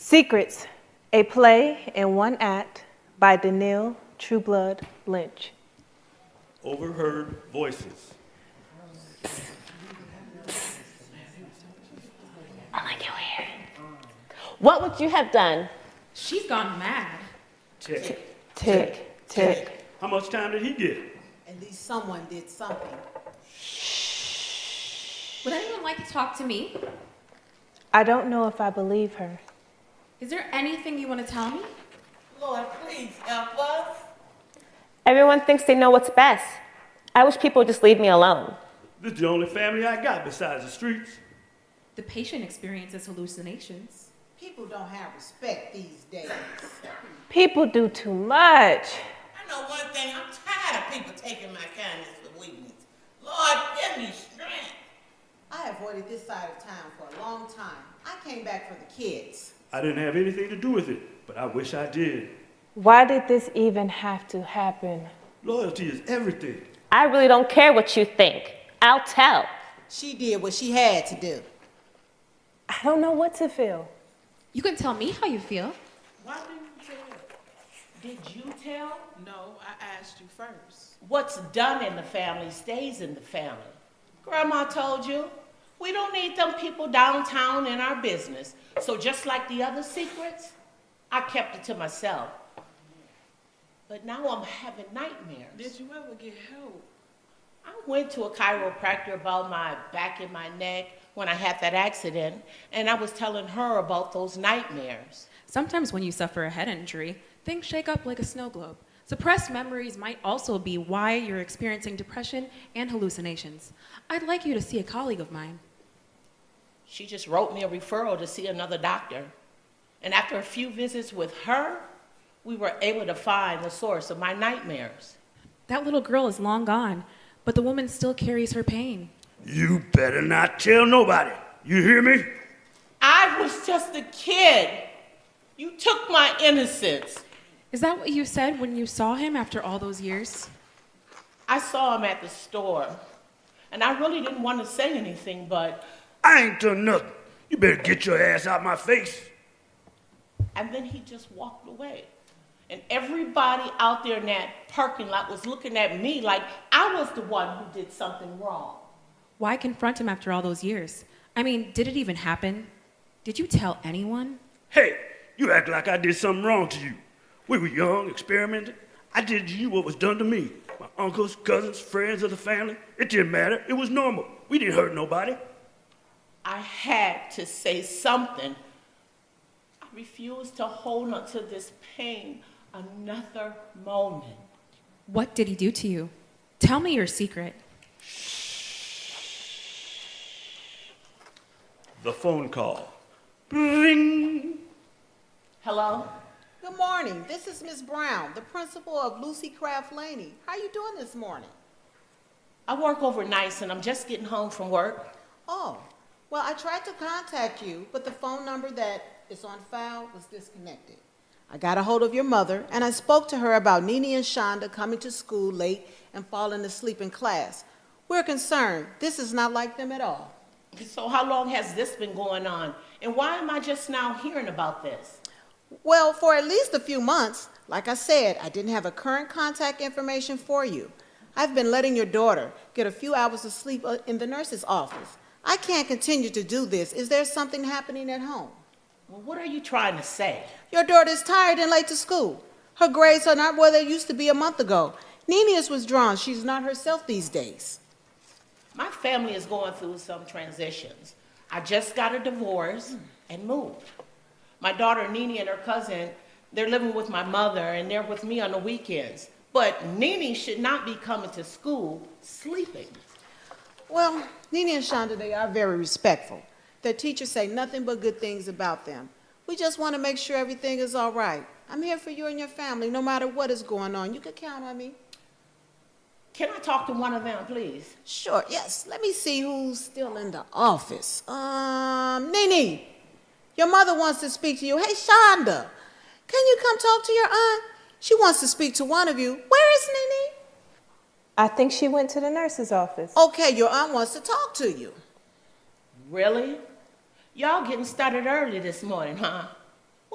Secrets, a play in one act by Deneal Trueblood-Lynch. Overheard voices. I like your hair. What would you have done? She's gone mad. Tick. Tick, tick. How much time did he get? At least someone did something. Would anyone like to talk to me? I don't know if I believe her. Is there anything you want to tell me? Lord, please help us. Everyone thinks they know what's best. I wish people would just leave me alone. This is the only family I got besides the streets. The patient experiences hallucinations. People don't have respect these days. People do too much. I know one thing, I'm tired of people taking my kindness for weakness. Lord, give me strength. I avoided this side of town for a long time. I came back for the kids. I didn't have anything to do with it, but I wish I did. Why did this even have to happen? Loyalty is everything. I really don't care what you think. I'll tell. She did what she had to do. I don't know what to feel. You can tell me how you feel. Why didn't you tell? Did you tell? No, I asked you first. What's done in the family stays in the family. Grandma told you, we don't need them people downtown in our business. So just like the other secrets, I kept it to myself. But now I'm having nightmares. Did you ever get help? I went to a chiropractor about my back and my neck when I had that accident, and I was telling her about those nightmares. Sometimes when you suffer a head injury, things shake up like a snow globe. Suppressed memories might also be why you're experiencing depression and hallucinations. I'd like you to see a colleague of mine. She just wrote me a referral to see another doctor. And after a few visits with her, we were able to find the source of my nightmares. That little girl is long gone, but the woman still carries her pain. You better not tell nobody. You hear me? I was just a kid. You took my innocence. Is that what you said when you saw him after all those years? I saw him at the store, and I really didn't want to say anything, but... I ain't done nothing. You better get your ass out my face. And then he just walked away. And everybody out there in that parking lot was looking at me like I was the one who did something wrong. Why confront him after all those years? I mean, did it even happen? Did you tell anyone? Hey, you act like I did something wrong to you. We were young, experimenting. I did to you what was done to me. My uncles, cousins, friends of the family. It didn't matter. It was normal. We didn't hurt nobody. I had to say something. I refused to hold on to this pain another moment. What did he do to you? Tell me your secret. The phone call. Ring. Hello? Good morning. This is Miss Brown, the principal of Lucy Craft Laney. How you doing this morning? I work overnights and I'm just getting home from work. Oh, well, I tried to contact you, but the phone number that is on file was disconnected. I got a hold of your mother, and I spoke to her about Nene and Shonda coming to school late and falling asleep in class. We're concerned. This is not like them at all. So how long has this been going on? And why am I just now hearing about this? Well, for at least a few months. Like I said, I didn't have a current contact information for you. I've been letting your daughter get a few hours of sleep in the nurse's office. I can't continue to do this. Is there something happening at home? Well, what are you trying to say? Your daughter is tired and late to school. Her grades are not where they used to be a month ago. Nene is withdrawn. She's not herself these days. My family is going through some transitions. I just got a divorce and moved. My daughter Nene and her cousin, they're living with my mother and they're with me on the weekends. But Nene should not be coming to school sleeping. Well, Nene and Shonda, they are very respectful. Their teachers say nothing but good things about them. We just want to make sure everything is all right. I'm here for you and your family, no matter what is going on. You can count on me. Can I talk to one of them, please? Sure, yes. Let me see who's still in the office. Nene, your mother wants to speak to you. Hey, Shonda, can you come talk to your aunt? She wants to speak to one of you. Where is Nene? I think she went to the nurse's office. Okay, your aunt wants to talk to you. Really? Y'all getting started early this morning, huh?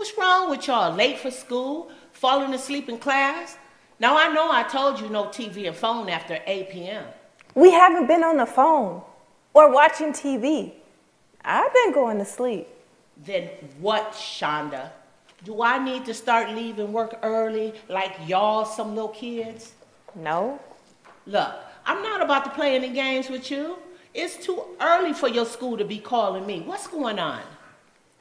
What's wrong with y'all? Late for school? Falling asleep in class? Now, I know I told you no TV and phone after 8 p.m. We haven't been on the phone or watching TV. I've been going to sleep. Then what, Shonda? Do I need to start leaving work early like y'all some little kids? No. Look, I'm not about to play any games with you. It's too early for your school to be calling me. What's going on?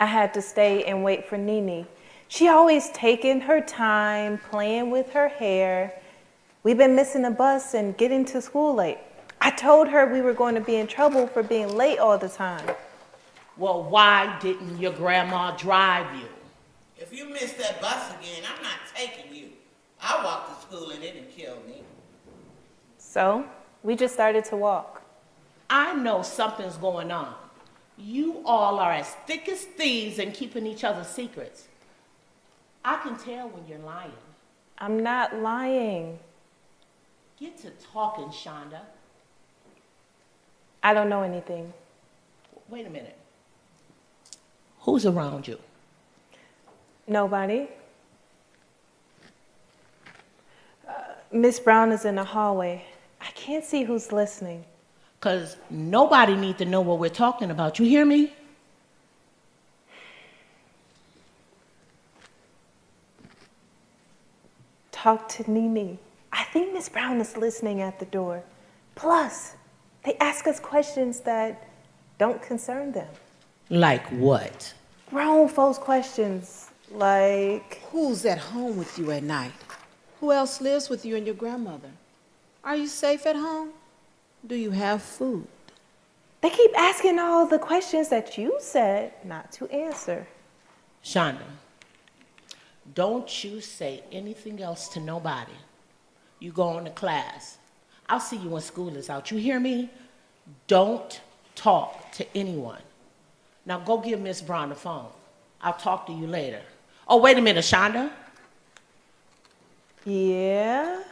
I had to stay and wait for Nene. She always taking her time, playing with her hair. We've been missing the bus and getting to school late. I told her we were going to be in trouble for being late all the time. Well, why didn't your grandma drive you? If you miss that bus again, I'm not taking you. I walked to school and it didn't kill me. So we just started to walk. I know something's going on. You all are as thick as thieves and keeping each other's secrets. I can tell when you're lying. I'm not lying. Get to talking, Shonda. I don't know anything. Wait a minute. Who's around you? Nobody. Miss Brown is in the hallway. I can't see who's listening. Because nobody needs to know what we're talking about. You hear me? Talk to Nene. I think Miss Brown is listening at the door. Plus, they ask us questions that don't concern them. Like what? Grown folks questions like, Who's at home with you at night? Who else lives with you and your grandmother? Are you safe at home? Do you have food? they keep asking all the questions that you said not to answer. Shonda, don't you say anything else to nobody. You go on to class. I'll see you when school is out. You hear me? Don't talk to anyone. Now go give Miss Brown the phone. I'll talk to you later. Oh, wait a minute, Shonda. Yeah?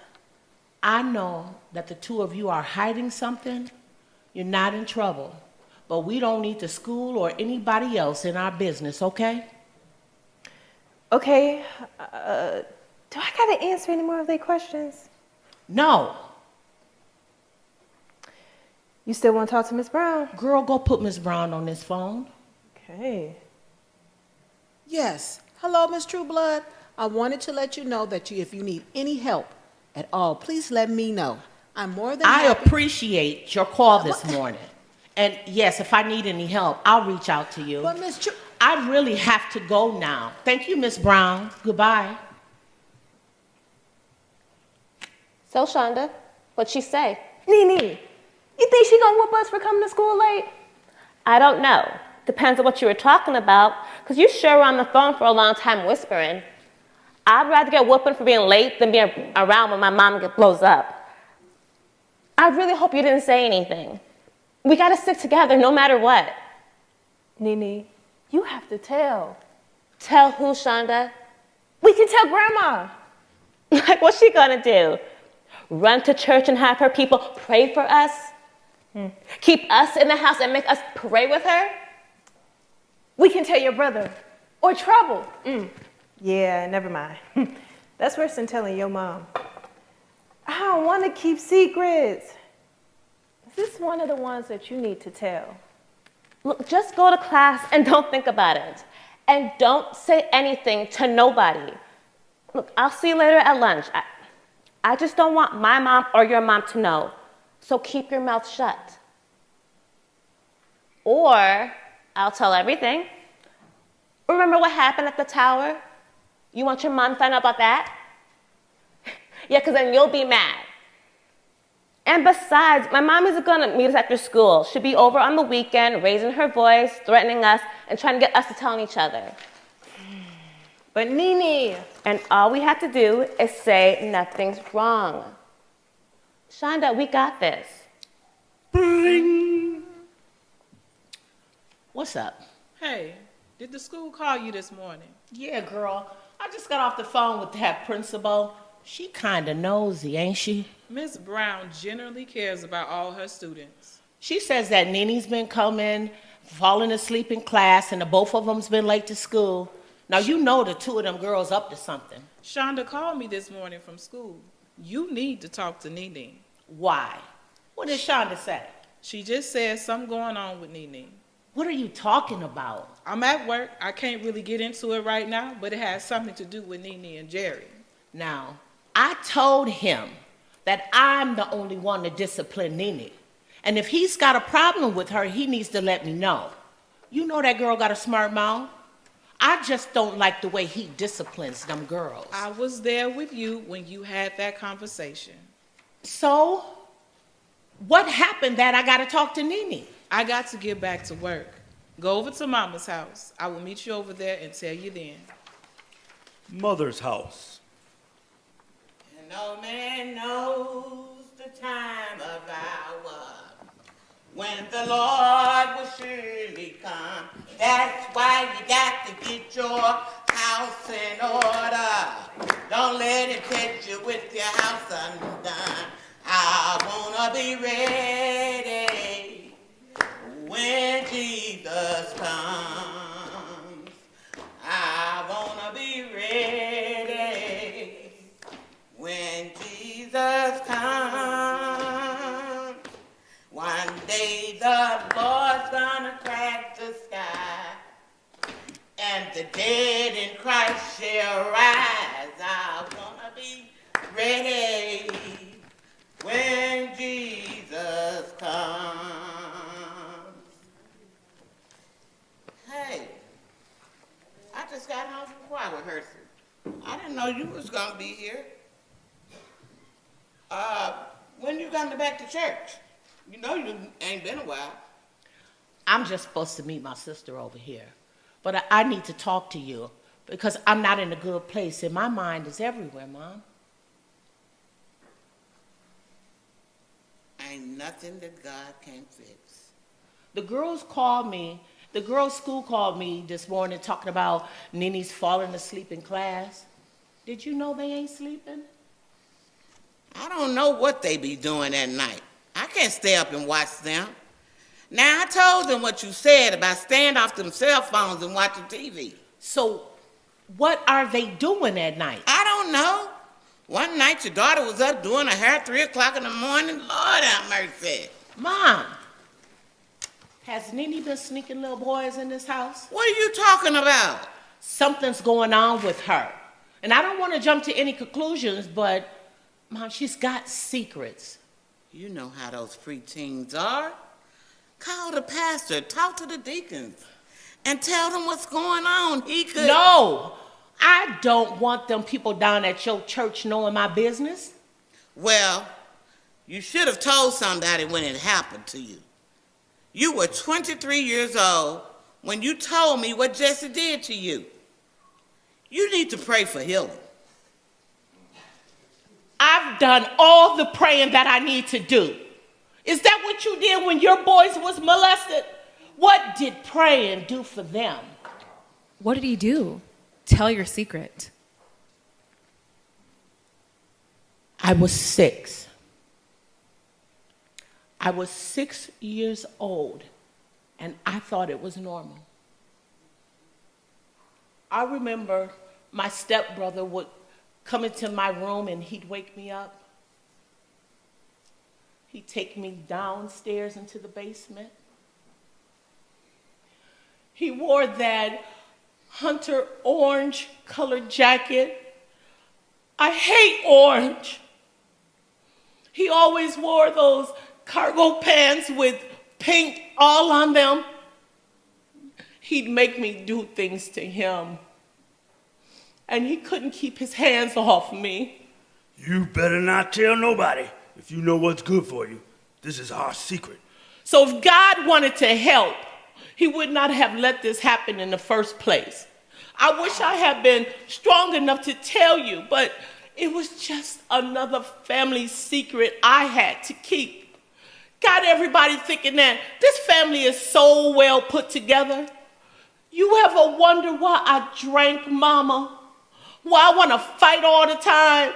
I know that the two of you are hiding something. You're not in trouble. But we don't need the school or anybody else in our business, okay? Okay, do I gotta answer any more of their questions? No. You still wanna talk to Miss Brown? Girl, go put Miss Brown on this phone. Okay. Yes. Hello, Miss Trueblood. I wanted to let you know that if you need any help at all, please let me know. I'm more than I happy. appreciate your call this morning. And yes, if I need any help, I'll reach out to you. But Miss I really have to go now. Thank you, Miss Brown. Goodbye. So, Shonda, what'd she say? Nene, you think she gonna whoop us for coming to school late? I don't know. Depends on what you were talking about, because you sure were on the phone for a long time whispering. I'd rather get whooping for being late than being around when my mom blows up. I really hope you didn't say anything. We gotta stick together no matter what. Nene, you have to tell. Tell who, Shonda? We can tell Grandma. Like, what's she gonna do? Run to church and have her people pray for us? Keep us in the house and make us pray with her? We can tell your brother. Or Trouble. Yeah, never mind. That's worse than telling your mom. I don't want to keep secrets. This is one of the ones that you need to tell. Look, just go to class and don't think about it. And don't say anything to nobody. Look, I'll see you later at lunch. I just don't want my mom or your mom to know. So keep your mouth shut. Or I'll tell everything. Remember what happened at the tower? You want your mom to find out about that? Yeah, because then you'll be mad. And besides, my mom isn't going to meet us after school. She'll be over on the weekend, raising her voice, threatening us, and trying to get us to tell each other. But Nene. And all we have to do is say nothing's wrong. Shonda, we got this. Bring. What's up? Hey, did the school call you this morning? Yeah, girl. I just got off the phone with that principal. She kind of nosy, ain't she? Miss Brown generally cares about all her students. She says that Nene's been coming, falling asleep in class, and the both of them's been late to school. Now, you know the two of them girls up to something. Shonda called me this morning from school. You need to talk to Nene. Why? What did Shonda say? She just said something going on with Nene. What are you talking about? I'm at work. I can't really get into it right now, but it has something to do with Nene and Jerry. Now, I told him that I'm the only one to discipline Nene. And if he's got a problem with her, he needs to let me know. You know that girl got a smart mouth. I just don't like the way he disciplines them girls. I was there with you when you had that conversation. So, what happened that I got to talk to Nene? I got to get back to work. Go over to Mama's house. I will meet you over there and tell you then. Mother's house. And no man knows the time of hour when the Lord will surely come. That's why you got to get your house in order. Don't let him catch you with your house undone. I wanna be ready when Jesus comes. I wanna be ready when Jesus comes. One day the Lord's gonna crack the sky, and the dead in Christ shall rise. I wanna be ready when Jesus comes. Hey, I just got home from choir rehearsal. I didn't know you was gonna be here. When you coming back to church? You know you ain't been a while. I'm just supposed to meet my sister over here. But I need to talk to you because I'm not in a good place and my mind is everywhere, Mom. Ain't nothing that God can't fix. The girls school called me this morning talking about Nene's falling asleep in class. Did you know they ain't sleeping? I don't know what they be doing at night. I can't stay up and watch them. Now, I told them what you said about staying off them cell phones and watching TV. So what are they doing at night? I don't know. One night your daughter was up doing her hair at 3 o'clock in the morning. Lord have mercy. Mom, has Nene been sneaking little boys in this house? What are you talking about? Something's going on with her. And I don't want to jump to any conclusions, but Mom, she's got secrets. You know how those preteens are. Call the pastor, talk to the deacons, and tell them what's going on. He could... No, I don't want them people down at your church knowing my business. Well, you should have told somebody when it happened to you. You were 23 years old when you told me what Jesse did to you. You need to pray for healing. I've done all the praying that I need to do. Is that what you did when your boys was molested? What did praying do for them? What did he do? Tell your secret. I was 6. I was 6 years old, and I thought it was normal. I remember my stepbrother would come into my room and he'd wake me up. He'd take me downstairs into the basement. He wore that hunter orange colored jacket. I hate orange. He always wore those cargo pants with pink all on them. He'd make me do things to him. And he couldn't keep his hands off me. You better not tell nobody if you know what's good for you. This is our secret. So if God wanted to help, he would not have let this happen in the first place. I wish I had been strong enough to tell you, but it was just another family secret I had to keep. Got everybody thinking that this family is so well put together. You ever wonder why I drank, Mama? Why I want to fight all the time?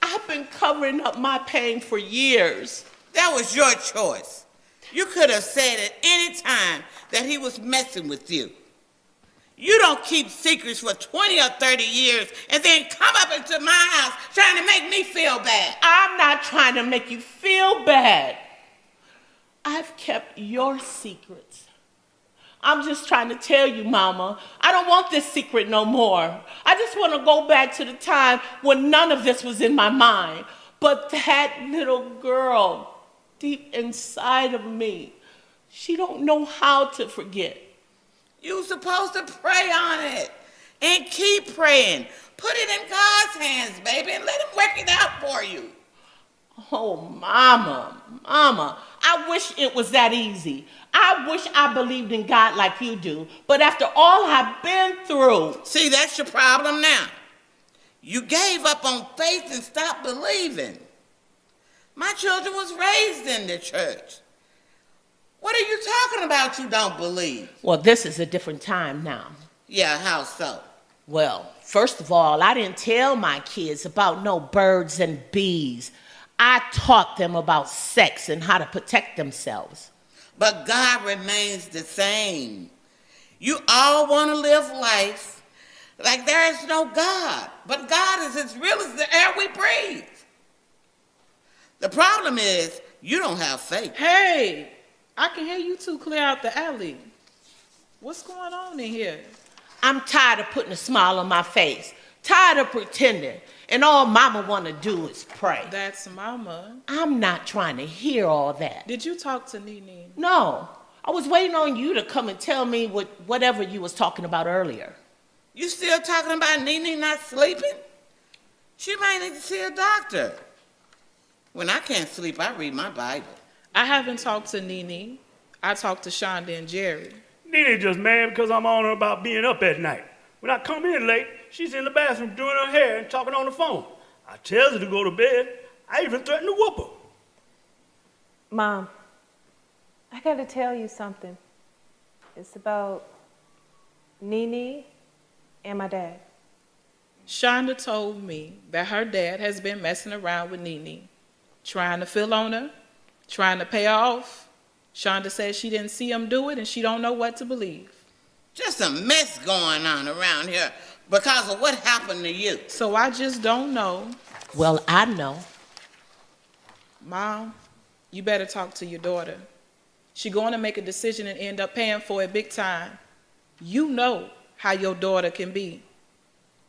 I've been covering up my pain for years. That was your choice. You could have said at any time that he was messing with you. You don't keep secrets for 20 or 30 years and then come up into my house trying to make me feel bad. I'm not trying to make you feel bad. I've kept your secrets. I'm just trying to tell you, Mama, I don't want this secret no more. I just want to go back to the time when none of this was in my mind. But that little girl deep inside of me, she don't know how to forget. You're supposed to pray on it and keep praying. Put it in God's hands, baby, and let him work it out for you. Oh, Mama, I wish it was that easy. I wish I believed in God like you do. But after all I've been through. See, that's your problem now. You gave up on faith and stopped believing. My children was raised in the church. What are you talking about you don't believe? Well, this is a different time now. Yeah, how so? Well, first of all, I didn't tell my kids about no birds and bees. I taught them about sex and how to protect themselves. But God remains the same. You all want to live life like there is no God. But God is as real as the air we breathe. The problem is you don't have faith. Hey, I can hear you two clear out the alley. What's going on in here? I'm tired of putting a smile on my face, tired of pretending, and all Mama want to do is pray. That's Mama. I'm not trying to hear all that. Did you talk to Nene? No, I was waiting on you to come and tell me whatever you was talking about earlier. You still talking about Nene not sleeping? She might need to see a doctor. When I can't sleep, I read my Bible. I haven't talked to Nene. I talked to Shonda and Jerry. Nene just mad because I'm on her about being up at night. When I come in late, she's in the bathroom doing her hair and talking on the phone. I tells her to go to bed. I even threaten to whoop her. Mom, I gotta tell you something. It's about Nene and my dad. Shonda told me that her dad has been messing around with Nene, trying to fill on her, trying to pay her off. Shonda says she didn't see him do it and she don't know what to believe. Just a mess going on around here because of what happened to you. So I just don't know. Well, I know. Mom, you better talk to your daughter. She going to make a decision and end up paying for it big time. You know how your daughter can be.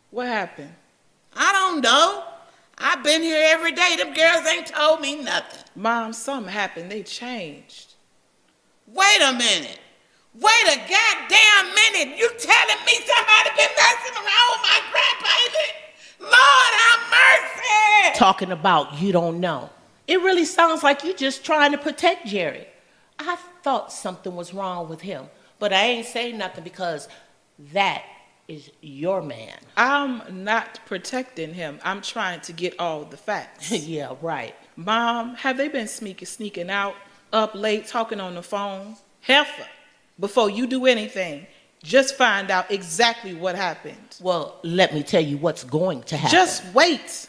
What happened? I don't know. I've been here every day. Them girls ain't told me nothing. Mom, something happened. They changed. Wait a minute. Wait a goddamn minute. You telling me somebody been messing around with my grandbaby? Lord have mercy. Talking about you don't know. It really sounds like you just trying to protect Jerry. I thought something was wrong with him, but I ain't saying nothing because that is your man. I'm not protecting him. I'm trying to get all the facts. Yeah, right. Mom, have they been sneaking out, up late, talking on the phone? Heifer, before you do anything, just find out exactly what happened. Well, let me tell you what's going to happen. Just wait.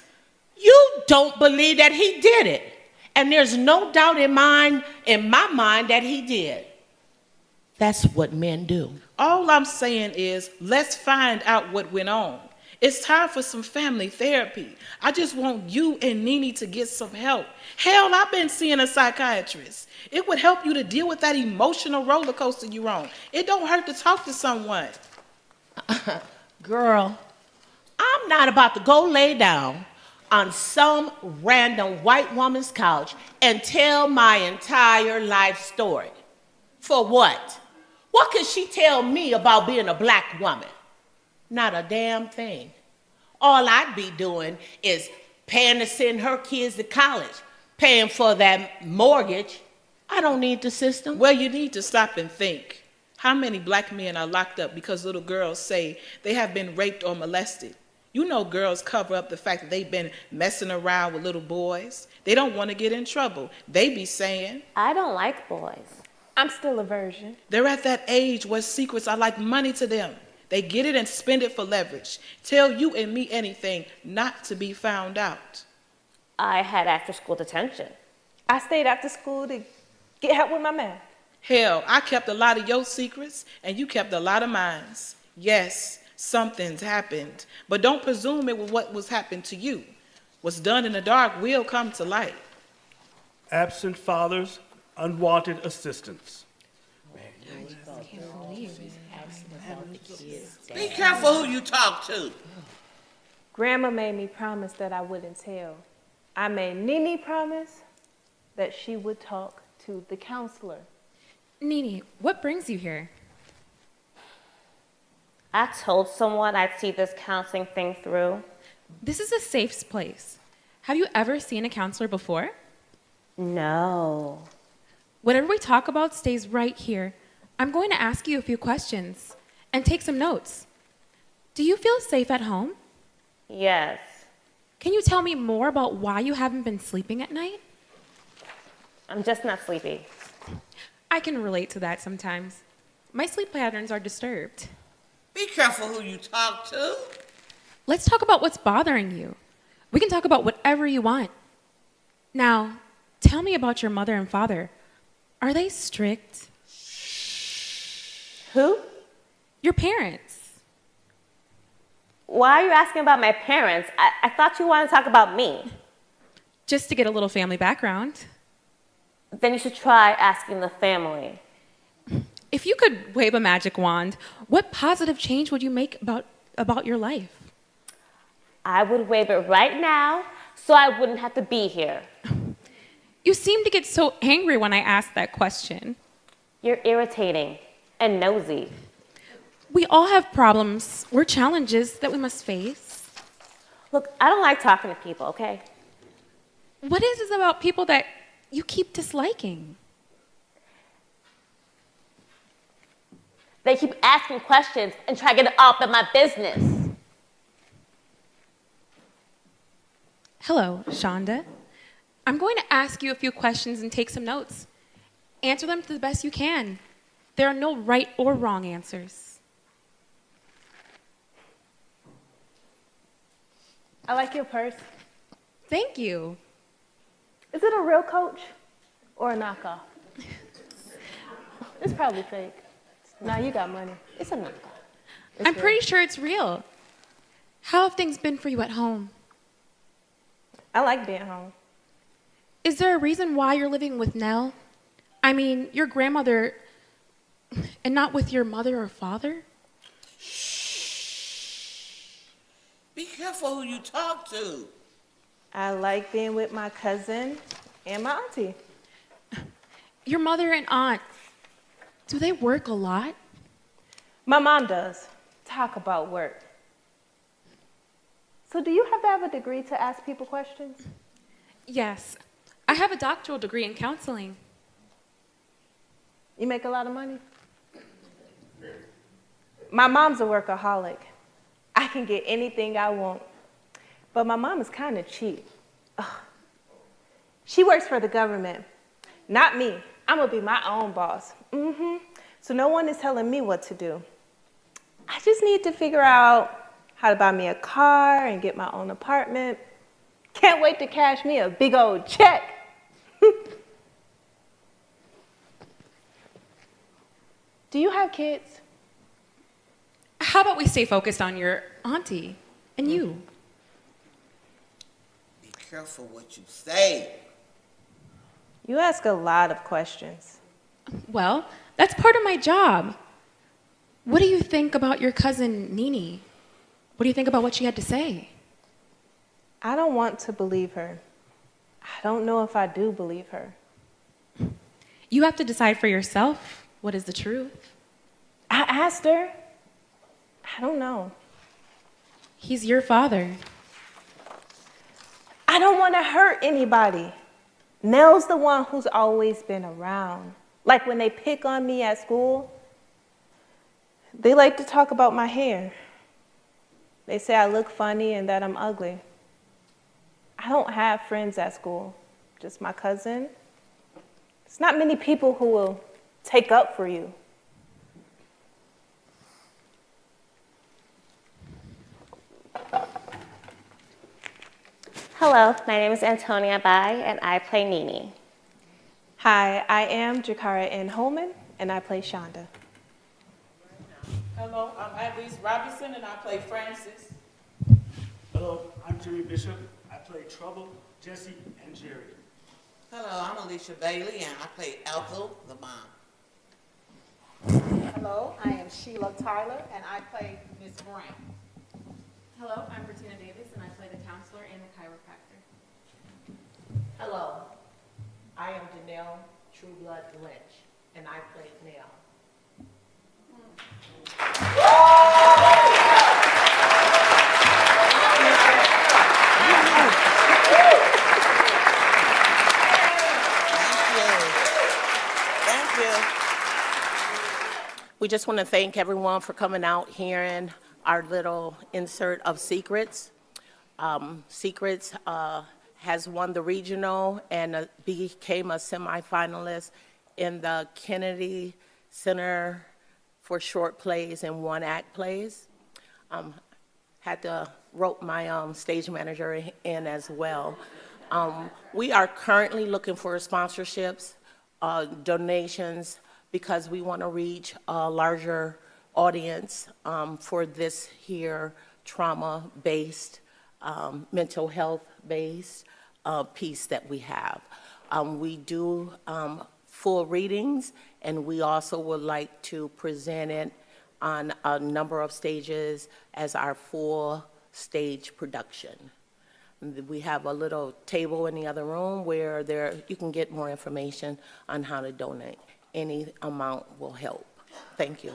You don't believe that he did it. And there's no doubt in my mind that he did. That's what men do. All I'm saying is, let's find out what went on. It's time for some family therapy. I just want you and Nene to get some help. Hell, I've been seeing a psychiatrist. It would help you to deal with that emotional roller coaster you're on. It don't hurt to talk to someone. Girl, I'm not about to go lay down on some random white woman's couch and tell my entire life story. For what? What can she tell me about being a black woman? Not a damn thing. All I'd be doing is paying to send her kids to college, paying for that mortgage. I don't need the system. Well, you need to stop and think. How many black men are locked up because little girls say they have been raped or molested? You know girls cover up the fact that they've been messing around with little boys. They don't want to get in trouble. They be saying, I don't like boys. I'm still a virgin. they're at that age where secrets are like money to them. They get it and spend it for leverage. Tell you and me anything not to be found out. I had after-school detention. I stayed after school to get help with my math. Hell, I kept a lot of your secrets and you kept a lot of mine. Yes, something's happened, but don't presume it was what was happened to you. What's done in the dark will come to light. Absent fathers, unwanted assistance. Be careful who you talk to. Grandma made me promise that I wouldn't tell. I made Nene promise that she would talk to the counselor. Nene, what brings you here? I told someone I'd see this counseling thing through. This is a safe place. Have you ever seen a counselor before? No. Whatever we talk about stays right here. I'm going to ask you a few questions and take some notes. Do you feel safe at home? Yes. Can you tell me more about why you haven't been sleeping at night? I'm just not sleepy. I can relate to that sometimes. My sleep patterns are disturbed. Be careful who you talk to. Let's talk about what's bothering you. We can talk about whatever you want. Now, tell me about your mother and father. Are they strict? Who? Your parents. Why are you asking about my parents? I thought you wanted to talk about me. Just to get a little family background. Then you should try asking the family. If you could wave a magic wand, what positive change would you make about your life? I would wave it right now so I wouldn't have to be here. You seem to get so angry when I ask that question. You're irritating and nosy. We all have problems or challenges that we must face. Look, I don't like talking to people, okay? What is it about people that you keep disliking? They keep asking questions and try to get up in my business. Hello, Shonda. I'm going to ask you a few questions and take some notes. Answer them to the best you can. There are no right or wrong answers. I like your purse. Thank you. Is it a real Coach or a knockoff? It's probably fake. Nah, you got money. It's a knockoff. It's I'm real. pretty sure it's real. How have things been for you at home? I like being home. Is there a reason why you're living with Nell? I mean, your grandmother, and not with your mother or father? Be careful who you talk to. I like being with my cousin and my auntie. Your mother and aunt, do they work a lot? My mom does. Talk about work. So do you have to have a degree to ask people questions? Yes. I have a doctoral degree in counseling. You make a lot of money? My mom's a workaholic. I can get anything I want. But my mom is kind of cheap. Ugh. She works for the government. Not me. I'm going to be my own boss. So no one is telling me what to do. I just need to figure out how to buy me a car and get my own apartment. Can't wait to cash me a big old check. Do you have kids? How about we stay focused on your auntie and you? Be careful what you say. You ask a lot of questions. Well, that's part of my job. What do you think about your cousin, Nene? What do you think about what she had to say? I don't want to believe her. I don't know if I do believe her. You have to decide for yourself what is the truth. I asked her. I don't know. He's your father. I don't want to hurt anybody. Nell's the one who's always been around. Like when they pick on me at school, they like to talk about my hair. They say I look funny and that I'm ugly. I don't have friends at school, just my cousin. There's not many people who will take up for you. Hello, my name is Antonia Bai, and I play Nene. Hi, I am Jakara N. Holman, and I play Shonda. Hello, I'm Alice Robinson, and I play Francis. Hello, I'm Jimmy Bishop. I play Trouble, Jesse, and Jerry. Hello, I'm Alicia Bailey, and I play Ethel, the mom. Hello, I am Sheila Tyler, and I play Miss Brown. Hello, I'm Bertina Davis, and I play the counselor and the chiropractor. Hello, I am Deneal Trueblood-Lynch, and I played Neil. Thank you. We just want to thank everyone for coming out, hearing our little insert of Secrets. Secrets has won the regional and became a semifinalist in the Kennedy Center for short plays and one-act plays. Had to rope my stage manager in as well. We are currently looking for sponsorships, donations, because we want to reach a larger audience for this here trauma-based, mental health-based piece that we have. We do full readings, and we also would like to present it on a number of stages as our full stage production. We have a little table in the other room where you can get more information on how to donate. Any amount will help. Thank you.